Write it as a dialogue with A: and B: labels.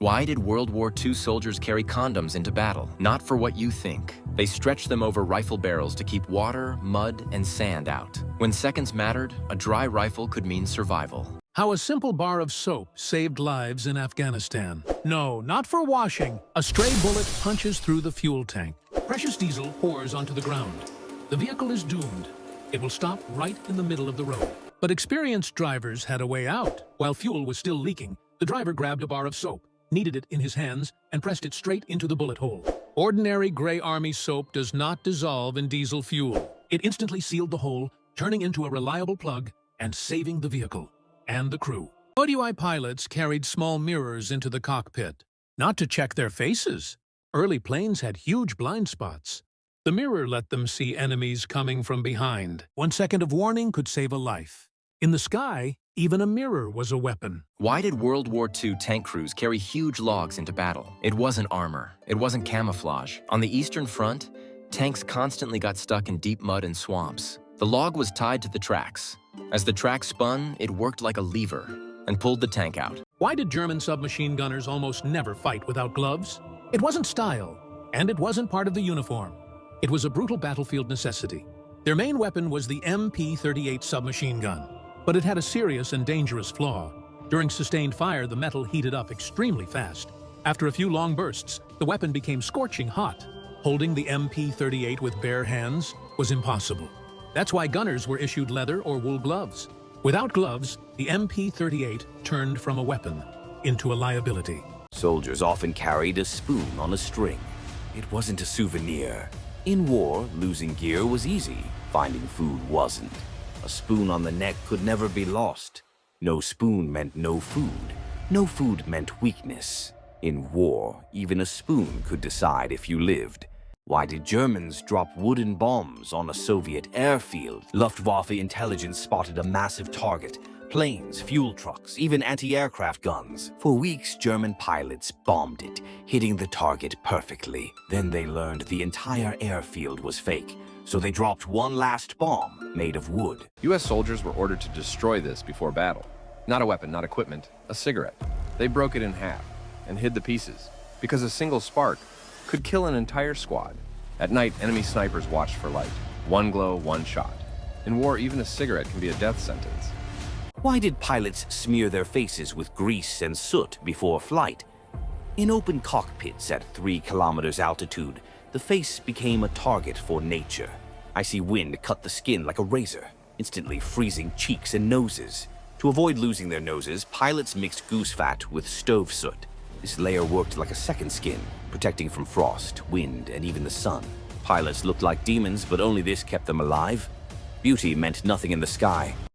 A: Why did World War II soldiers carry condoms into battle? Not for what you think. They stretched them over rifle barrels to keep water, mud, and sand out. When seconds mattered, a dry rifle could mean survival.
B: How a simple bar of soap saved lives in Afghanistan. No, not for washing. A stray bullet punches through the fuel tank. Precious diesel pours onto the ground. The vehicle is doomed. It will stop right in the middle of the road. But experienced drivers had a way out. While fuel was still leaking, the driver grabbed a bar of soap, kneaded it in his hands, and pressed it straight into the bullet hole. Ordinary gray army soap does not dissolve in diesel fuel. It instantly sealed the hole, turning into a reliable plug and saving the vehicle and the crew. ODI pilots carried small mirrors into the cockpit, not to check their faces. Early planes had huge blind spots. The mirror let them see enemies coming from behind. 1 second of warning could save a life. In the sky, even a mirror was a weapon.
A: Why did World War II tank crews carry huge logs into battle? It wasn't armor. It wasn't camouflage. On the Eastern Front, tanks constantly got stuck in deep mud and swamps. The log was tied to the tracks. As the tracks spun, it worked like a lever and pulled the tank out.
B: Why did German submachine gunners almost never fight without gloves? It wasn't style, and it wasn't part of the uniform. It was a brutal battlefield necessity. Their main weapon was the MP-38 submachine gun, but it had a serious and dangerous flaw. During sustained fire, the metal heated up extremely fast. After a few long bursts, the weapon became scorching hot. Holding the MP-38 with bare hands was impossible. That's why gunners were issued leather or wool gloves. Without gloves, the MP-38 turned from a weapon into a liability.
C: Soldiers often carried a spoon on a string. It wasn't a souvenir. In war, losing gear was easy. Finding food wasn't. A spoon on the neck could never be lost. No spoon meant no food. No food meant weakness. In war, even a spoon could decide if you lived. Why did Germans drop wooden bombs on a Soviet airfield? Luftwaffe intelligence spotted a massive target. Planes, fuel trucks, even anti-aircraft guns. For weeks, German pilots bombed it, hitting the target perfectly. Then they learned the entire airfield was fake, so they dropped one last bomb made of wood.
D: U.S. soldiers were ordered to destroy this before battle. Not a weapon, not equipment, a cigarette. They broke it in half and hid the pieces, because a single spark could kill an entire squad. At night, enemy snipers watched for light. One glow, one shot. In war, even a cigarette can be a death sentence.
C: Why did pilots smear their faces with grease and soot before flight? In open cockpits at 3 kilometers altitude, the face became a target for nature. Icy wind cut the skin like a razor, instantly freezing cheeks and noses. To avoid losing their noses, pilots mixed goose fat with stove soot. This layer worked like a second skin, protecting from frost, wind, and even the sun. Pilots looked like demons, but only this kept them alive. Beauty meant nothing in the sky.